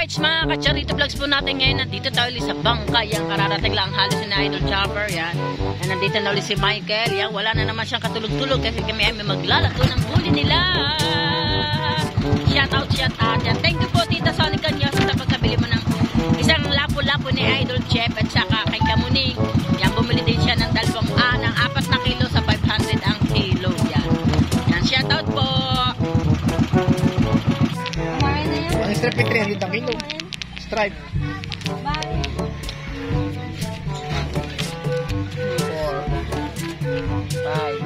Alright, mga ka-Charito Vlogs po natin ngayon. Nandito tayo ulit sa bangka. Yan, kararating lang halos na Idol Chopper. Yan. And nandito na ulit si Michael. Yan, wala na naman siyang katulog-tulog kasi kami ay maglalako ng huli nila. Shout out. Yan. Thank you po, Tita Sonic Canyoso, sa pagkabili mo ng isang lapo-lapo ni Idol Chef at saka kay Kamuning. Yan, bumili din siya ng ng 4 na kilo sa 500 ang kilo. Yan, shout out po. Ang stripe ay 300 ang kilo. Stripe. 4, 5,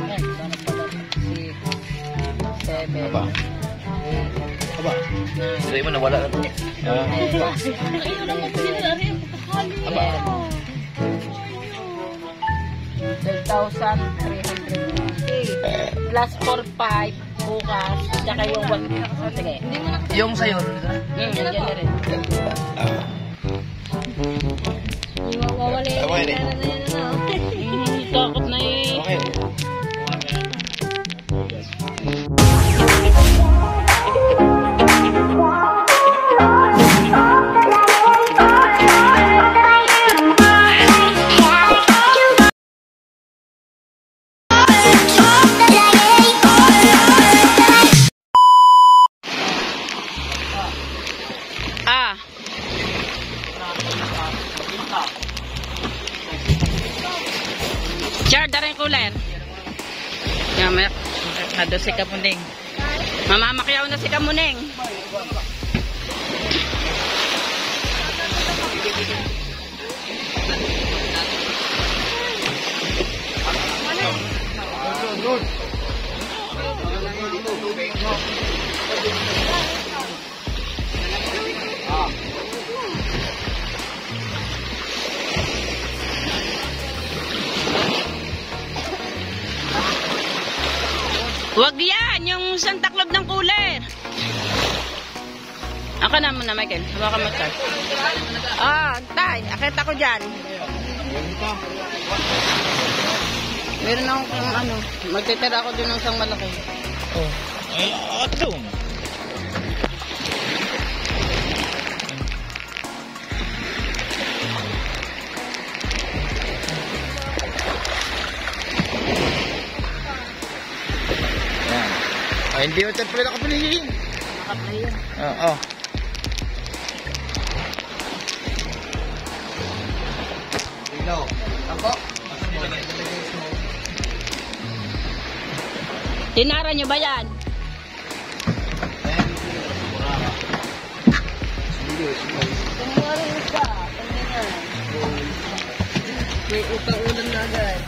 6, 7. Aba. Hindi mo nawala na ito. Aba. 12,350 plus 4,500 bukas. Tsaka yung 1. Sige. Yung sayo. Yan na rin. Wawali. Takot na eh. Okay. Char, darang kulen. Yamak, ada si Kamuning. Mamamakyaw na si Kamuning. Wag yan, yung Santa Claus ng cooler. Ako na muna, Michael. Hawakan mo ito. Tay, akit ako dyan. Meron akong magtitira ako dun ng isang malaki. Ay, ato. Ay, hindi mo pala nakapilihin. Nakapilihin. Oo. Hello. Ako? Tinara nyo ba yan? Tumuwarin ka. May utang-ulan na agad.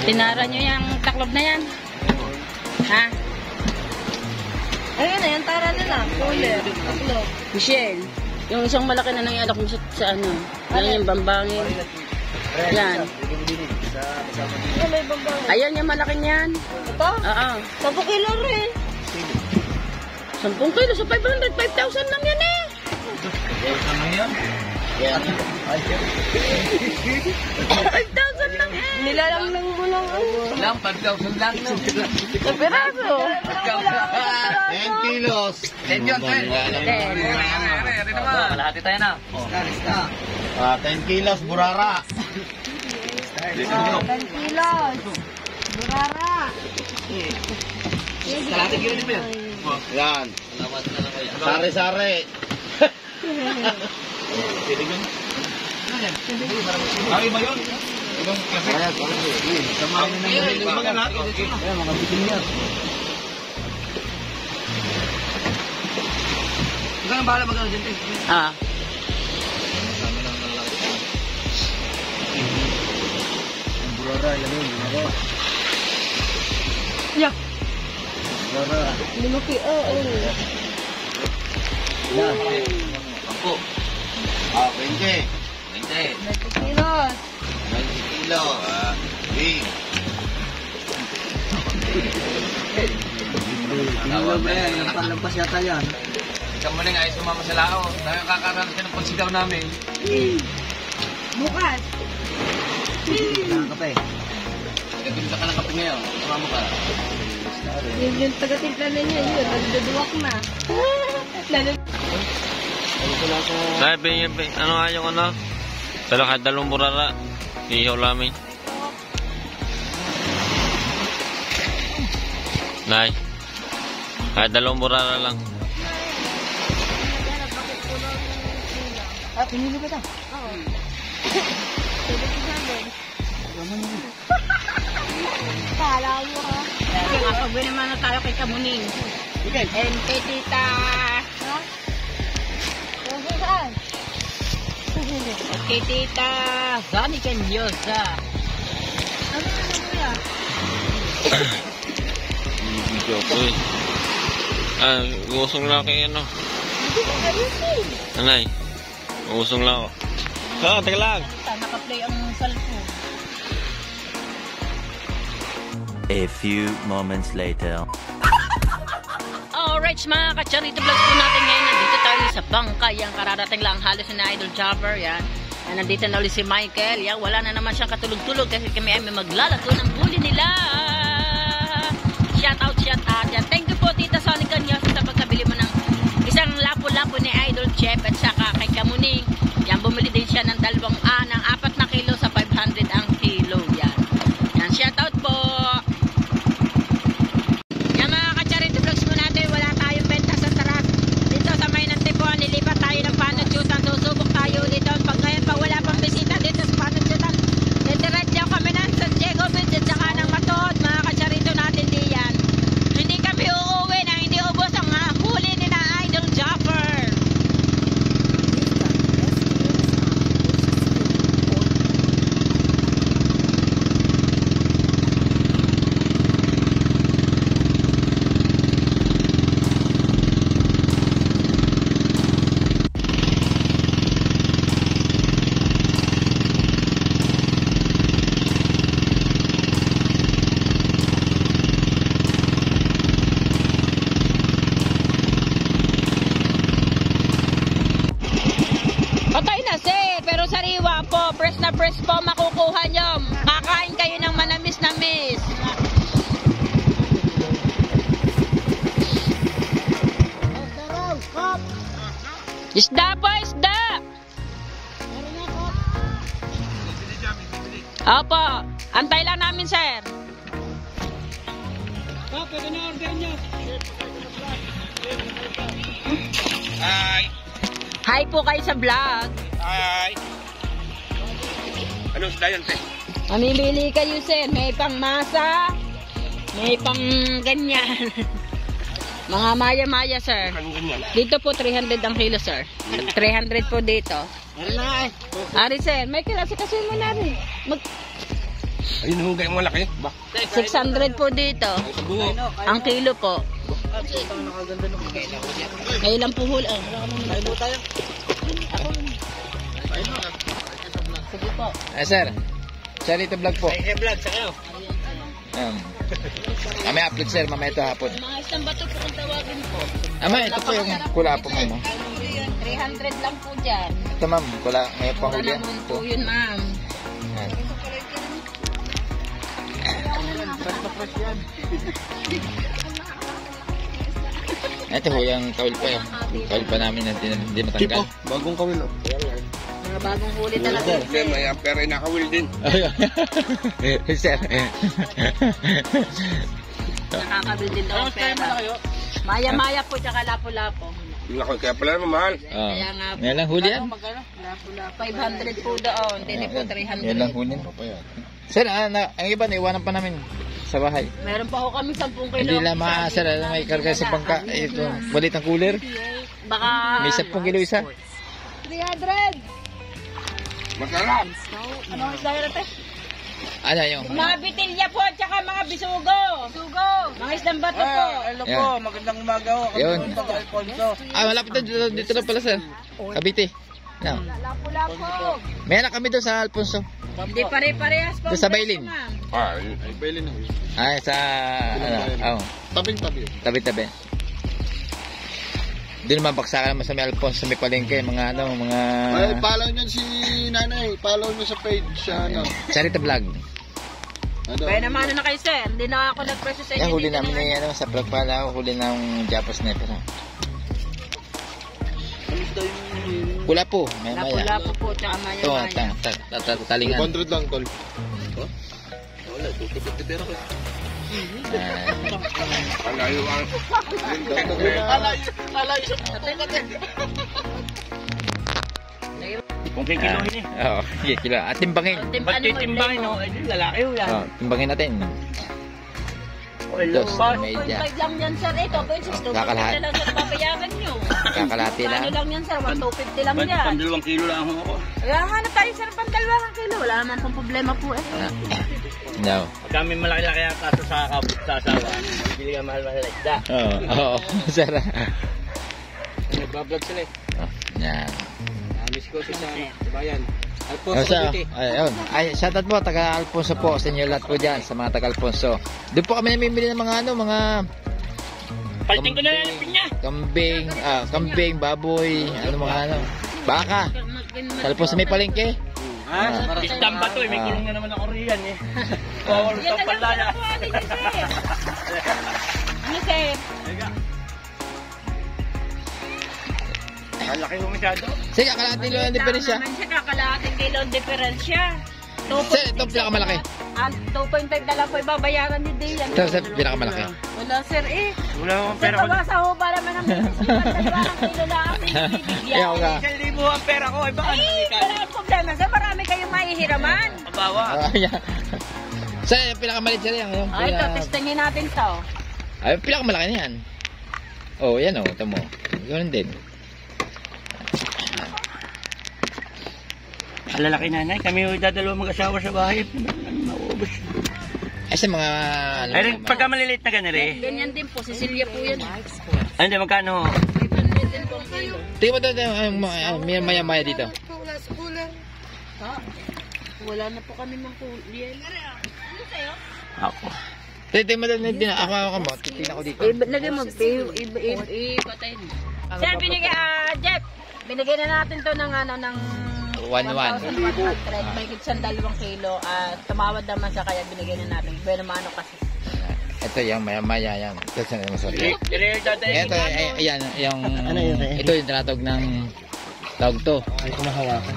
Tinara nyo yung taklob na yan? Ha? Ayun na, yung tara nila. Cooler. Taklo. Michelle, yung isang malaki na nangyalak mo sa ano? Yan yung bambangin. Yan. May bambang. Ayan yung malaking yan. Ito? Oo. 10 kilo rin. 10 kilo sa 500, 5,000 lang yan eh. Yan. 5,000 lang eh. Nilalang mo lang. Lang, 5,000 lang. Sa piraso. 10 kilos. 10 yun, 10. Malahati tayo na. 10 kilos, burara. 10 kilos. Burara. Kalahati kilo din ba yan? Yan. Sari-sari. Ay ba yun? Ibang klase? Samahin na ng mga lahat. Ayan, mga bitin yan. Ikaw ang bahala magkano dyan, Ah. Ang burara, yan yun. Yeah. Burara. Lumaki. Yan. Ako. 20. 20. 20 kilos. 20 kilo. Big. Tawag na yan. Lampas yata yan. Ikaw mo na nga ay sumama sa lao. Nakakaranas ka ng pagsigaw namin. Bukas. Kape. Nagtimpla ka ng kape ngayon. Sumama ka. Yung taga-timpla na niya yun. Nagdaduwak na. Sabi, ano nga yung ano? Dalawang burara. Ihaw lamin. Nay. Kahit 2 burara lang. Ah, pinili ba ito? Oo. Kala mo ha? Sige nga, pag naman na tayo kay Kamuning. And kay Tita... Ha? Saan? At kay Tita Zani Canyosa. Ano na kuya? Video ko eh. Gusong lang kayo ano. Hindi ko ayusin. Anay. Gusong lang ako. Teka lang. Naka-play ang cellphone. A few moments later. Alright mga ka-Charito Vlogs po natin ngayon. Nandito tayo sa bangka. Yan, kararating lang halos na Idol Jobber. Yan. Nandito na ulit si Michael. Yan, wala na naman siyang katulog-tulog kasi kami ay may maglalako ng huli nila. Shout out. Yan. Thank you po Tita Sonic Canyosa sa pagkabili mo ng isang lapo-lapo ni Idol Chef at saka kay Kamuning. Yan, bumili din siya ng 4 na kilo sa 500 ang kilo. Yan. Yan, shout out po. Pero sariwa po, press na press po makukuha nyo. Kakain kayo ng manamis-namis. Isda po, isda. Opo, antay lang namin sir. Pwede na order nyo. Hi po kayo sa vlog. Hi. Ano sila yan, te? Mamimili kayo sir, may pang masa, may pang ganyan. Mga maya-maya sir. Anong ganyan? Dito po 300 ang kilo sir. 300 po dito. Ano na eh? Ari sir, may klase kasi mo na rin. Ayun hungay mo malaki. Ba? 600 po dito. Ang kilo po. Ngayon lang po huli. Ayun tayo. Sige po. Sir. Charito vlog po. Ay, vlog sa kayo. May upload sir, mamaya ito hapon. Mga isang bato po kung tawagin po. Ito po yung kula po ma'am. 300 lang po dyan. Ito ma'am, kula, may Wala panghuli. naman po yun ma'am. Ito po yung kawil pa yun. Kawil pa namin na hindi matanggal. Bagong kawil oh. Mga bagong huli talaga. May pero nakawil din. Sir. Nakakabil din daw ang pera. Maya-maya po tsaka lapo-lapo. Kaya pala naman mahal. Kaya nga po. Ngayon lang huli yan. 500 po doon. Hindi po 300. Ngayon lang huli. Sir, ang iba naiwanan pa namin sa bahay. Meron pa ako kami 10 kilo. Hindi lang sir, may karga sa bangka. Ito, balit ng cooler. Baka... May 10 kilo isa. 300! Masarap. Ano ang isda yun ate? Ano yung? Mga bitilya po at saka mga bisugo. Mga isdang bato po. Hello Yan. po, magandang umaga ho. Yun. Taga Alfonso. Malapit na dito na pala sir. Cavite. No. Lapo-lapo! May anak kami doon sa Alfonso. Hindi pare-parehas po. Doon sa Bailin. Ay, Bailin ho. Ay, sa ano? Tabing-tabi. Tabi-tabi. Doon naman baksakan naman sa may Alfonso, may palengke, mga ano, mga... Ay, follow nyo si nanay. Follow nyo sa page sa ano. Charito vlog. Kaya naman ano na kayo sir. Hindi na ako nag-presyo sa inyo. Yan, huli dito namin na na ano, sa vlog pala ako, huli ng Japos Sniper. Pula po. Maya maya. Lapu-lapu po, tsaka Ito, maya-maya. talingan. 100 lang, tol. Alayo ang... Kung kikiluhin eh. Oo, sige, kila. At timbangin. Ba't titimbangin no? Eh, lalaki yun yan. Oh, timbangin natin. Hello. Dos na media. 2.5 lang yan, sir. Ito, 2.6. 2.50 Kakalahati. na lang, sir. Babayaran nyo. Kakalahati lang. Ano lang yan, sir? 1.250 lang yan. Pang 2 kilo lang ako. Kaya nga na tayo, sir, pang 2 kilo. Wala naman pong problema po eh. No. Pag kami malaki-laki ang kaso sa asawa, bibili ka mahal-mahal na isda. Oo, sir. Nagbablog sila eh. Oh, yan. Miss ko sa bayan. Oh, ayun. Ay, shoutout po, taga Alfonso po, sa inyo lahat po dyan, sa mga taga Alfonso. Doon po kami namimili ng mga mga Palitin ko na lang yung pinya. kambing, baboy, baka. Sa Alfonso may palengke. Ha? Isdam ba to eh? May kulong na naman ako riyan eh. Bawal sa palaya. Ano, sir? Ang laki mo masyado. Sige, kalahati lang ang diferensya. Naman siya, kakalahating kilo ang diferensya. Sir, ito ang pinakamalaki. 2.5 na lang po ibabayaran ni Dian. Ito, sir, pinakamalaki. Wala, sir eh. Wala akong Sir, pera ko. pabasa ho para naman ang kilo lang ang bibigyan. Ayaw ka. 1,000 ang pera ko. Eh, baka Ay, wala ang problema. Sir, marami kayong mahihiraman. mabawa. Ayan. Sir, yung pinakamalit sir yan. Ay, ito, testingin natin to. Ay, yung pinakamalaki na yan. Oh, yan o, ito mo. Ganun din. Ang lalaki nanay. Kami yung dadalawa mag-asawa sa bahay. Maubos. Ay, sa mga... Ay, pagka maliliit na ganun eh. Ganyan din po, Cecilia po yan. Ay, hindi, magkano? 500 din po ang kilo. Tingnan mo ito, maya-maya dito. Wala na po kami ng kulian. Ano sa'yo? Ako. Tingnan mo ito, ako mo, titignan ko dito. Lagay mo, ipatay mo. Sir, Jeff, binigay na natin to ng 1,100. 1,100. May kitsan 2 kilo at tumawad naman siya kaya binigay na natin. Bueno, mano kasi. Ito yung maya-maya yan. Ito, sorry. Ito, ayan, yung... Ito yung tinatawag ng... Tawag to. Ay, kumahawakan.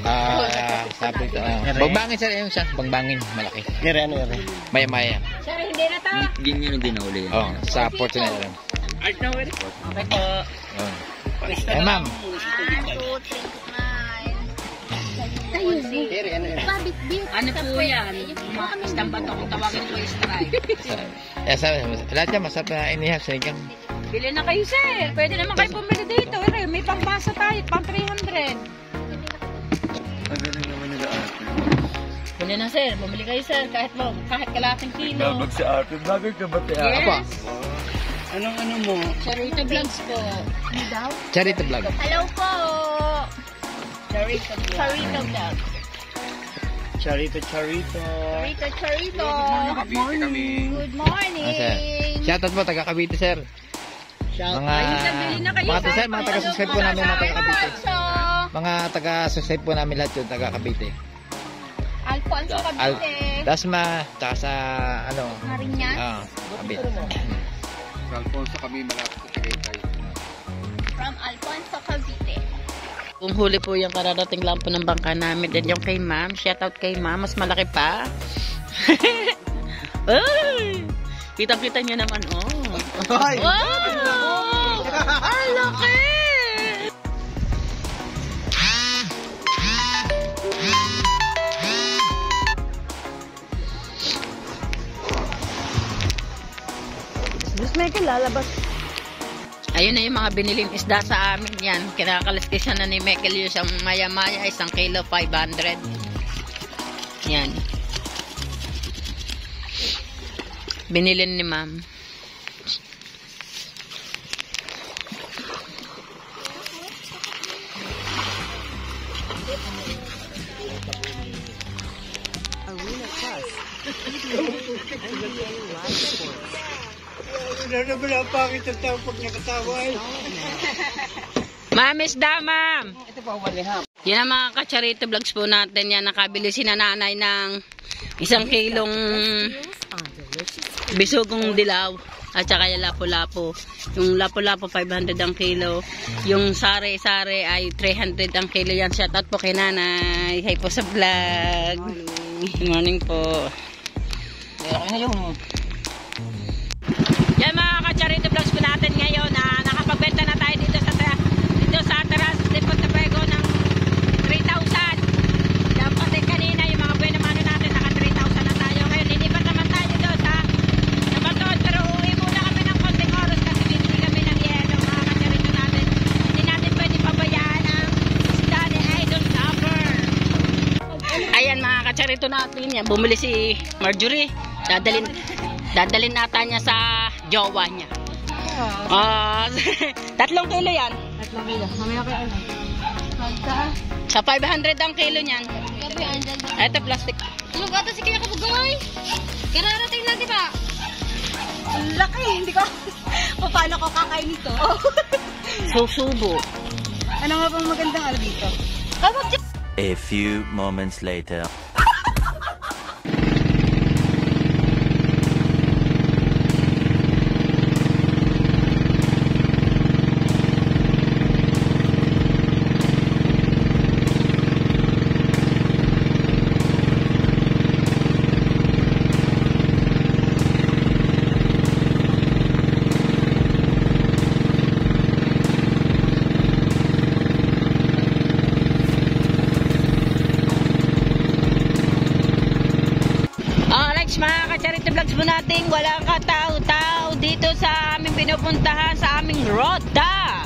Sabi ito. Bangbangin sir, yung siya. Bangbangin, malaki. Ano? Maya-maya. Sir, hindi na ta. Ganyan din na uli. Oh, sa Fortuner. Ay, no, okay po. Oh. Eh, ma'am. 1, 2, 3, smile. Ano po yan? Isang bato kung tawagin ko strike. Lahat yan, masarap na inihap. Sinigang. Bili na kayo, sir. Pwede naman kayo bumili dito. May pangbasa tayo, pang 300. Bili na, sir. Bumili kayo, sir. Kahit kalating kilo. Babag sa atin. Bagay ka ba tayo? Apa? Anong ano mo? Charito Vlogs po. Ano daw? Charity vlog. Hello po. Charito Vlogs. Charito vlog. Charito. Charito. Good morning. Good morning. Sir. Shoutout po, taga Cavite, sir. Mga... Bili na kayo, Mga sir, mga taga-subscribe po namin, mga taga Cavite. So, Mga taga-subscribe po namin lahat yung taga Cavite. Alfonso Cavite. Dasma, tsaka sa, Marinas. Cavite. Alfonso kami malapit sa Tagaytay. From Alfonso Cavite. Kung huli po yung kararating lang po ng bangka namin. Then yung kay ma'am. Shoutout kay ma'am. Mas malaki pa. Ay! Kitang-kita nyo naman, oh. Wow! Ang laki! Gusto mo yung lalabas. Ayun na yung mga biniling isda sa amin yan. Kinakaliskisan na ni Michael yung isang maya-maya, 1 kilo 500. Yan. Binilin ni ma'am. Ma'am, isda, ma'am. Ito pa, walihap. Yan ang mga ka-charito vlogs po natin. Yan, nakabili si nanay ng 1 kilong bisugong dilaw. At saka yung lapu-lapu. Yung lapu-lapu 500 ang kilo. Yung sare-sare ay 300 ang kilo. Yan, shout out po kay nanay. Hi po sa vlog. Good morning po. Yan mga ka-charity vlogs po natin ngayon na nakapagbenta na tayo dito sa Taras Depot na Prego ng 3,000. Dapat din kanina yung mga buwan naman natin naka 3,000 na tayo. Ngayon lilipat naman tayo doon sa Baton, pero uwi muna kami ng konting oras kasi bibili kami ng yelo mga ka-charity natin. Hindi natin pwede pabayaan ang isda ni Idol Chopper. Ayan mga ka-charity natin, yan bumili si Marjorie. Dadalhin nata niya sa jowa niya. 3 kilo yan. 3 kilo. Mamaya kayo ano? Sa 500 ang kilo niyan. Ito plastic. Tulog ata si Kaya Kabugoy. Kararating lang, di ba? Ang laki, hindi ko. Paano ko kakain nito? Susubo. Ano nga bang magandang ano dito? A few moments later. Mga ka-charity vlogs po natin, walang katao-tao dito sa aming pinupuntahan sa aming rota.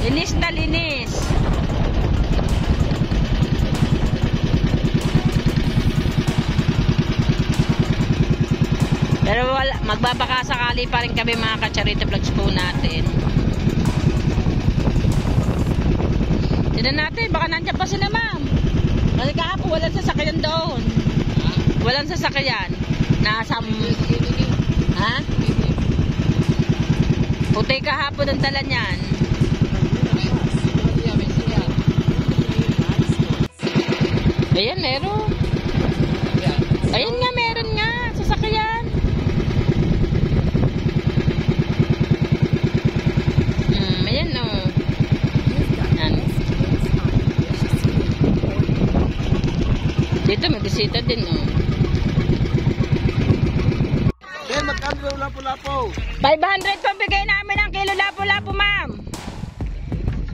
Linis na linis. Pero magbabakasakali pa rin kami mga ka-charity vlogs po natin. Tignan natin, baka nandiyan pa sila ma'am. Kasi kahapon walang sasakyan doon. Walang sasakyan. Nasa... Ha? Puti kahapon ang dala niyan. Ayan, meron. Ayan nga, meron nga. Sasakyan. Ayan o. Dito may bisita din, oh. Then, magkano daw lapo-lapo? 500 po bigay namin ang kilo lapo-lapo, ma'am.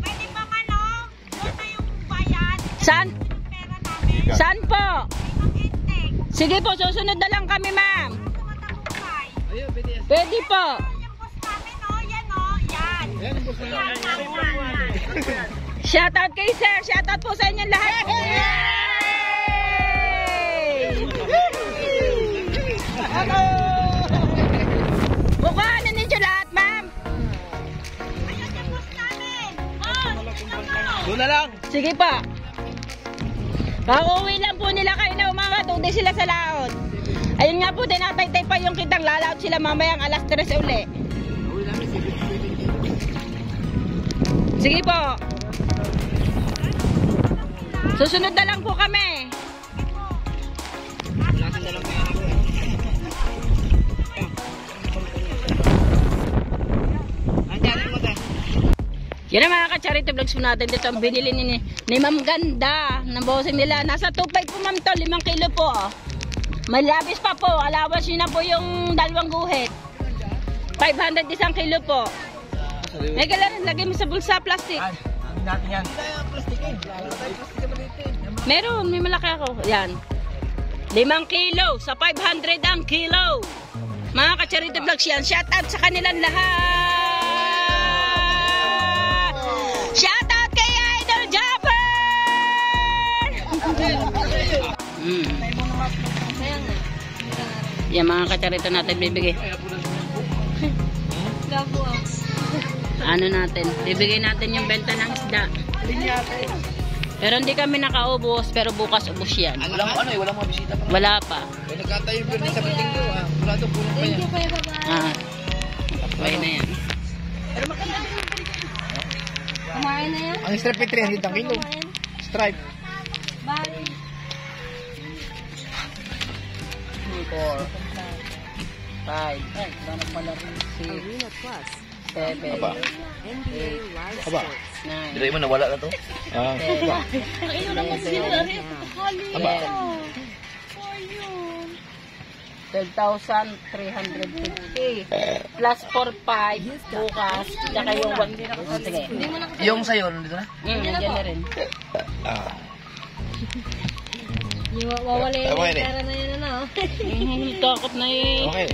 Pwede ba ano? Doon na yung bayad. Saan? Pera namin. Saan po? Mag-intake. Sige po, susunod na lang kami, ma'am. Tumatapukay. Pwede po. Yung boss namin, oh. Yan, oh. Yan. Yan, boss na. Shoutout kay sir. Shoutout po sa inyong lahat. Hello! Bukaan na ninyo lahat, ma'am. Ayan yung boss namin. Boss, Doon na lang. Sige pa. Pauwi lang po nila kayo na umaga. Tuloy sila sa laot. Ayun nga po, tinatay-tay pa yung kitang lalaot sila mamayang alas 3 uli. Sige po. Susunod na lang po kami. Yan ang mga ka-charity vlogs po natin. Dito ang binili ni Ma'am Ganda ng bossing nila. Nasa 2.5 po ma'am to, 5 kilo po. Oh. May labis pa po. Alawas nyo na po yung 2 guhit. 500 isang kilo po. May kailangan lagay mo sa bulsa plastic. Natin yan. Meron, may malaki ako. Yan. 5 kilo sa 500 ang kilo. Mga ka-charity vlogs yan. Shout out sa kanilang lahat. Shout out kay Idol Chopper! Yan mga ka-charity natin bibigay. Ano natin? Bibigay natin yung benta ng isda. Pero hindi kami nakaubos, pero bukas ubos yan. Walang ano eh, walang mga bisita pa. Wala pa. Eh, nagkatayo yung sa building ko. Wala ito, pulang pa yan. Okay na yan. Kumain na yan? Ang stripe ay 300 ang kilo. Stripe. Bye. 5, 6, 7, 8, 9, Dire mo nawala na to. 10, Ayun naman sila. Aba. 12,350 plus 4,500 bukas tsaka yung sige Yung sayo, nandito na? nandiyan na rin Wawala yung Okay, pera na yun, ano? takot na eh Okay.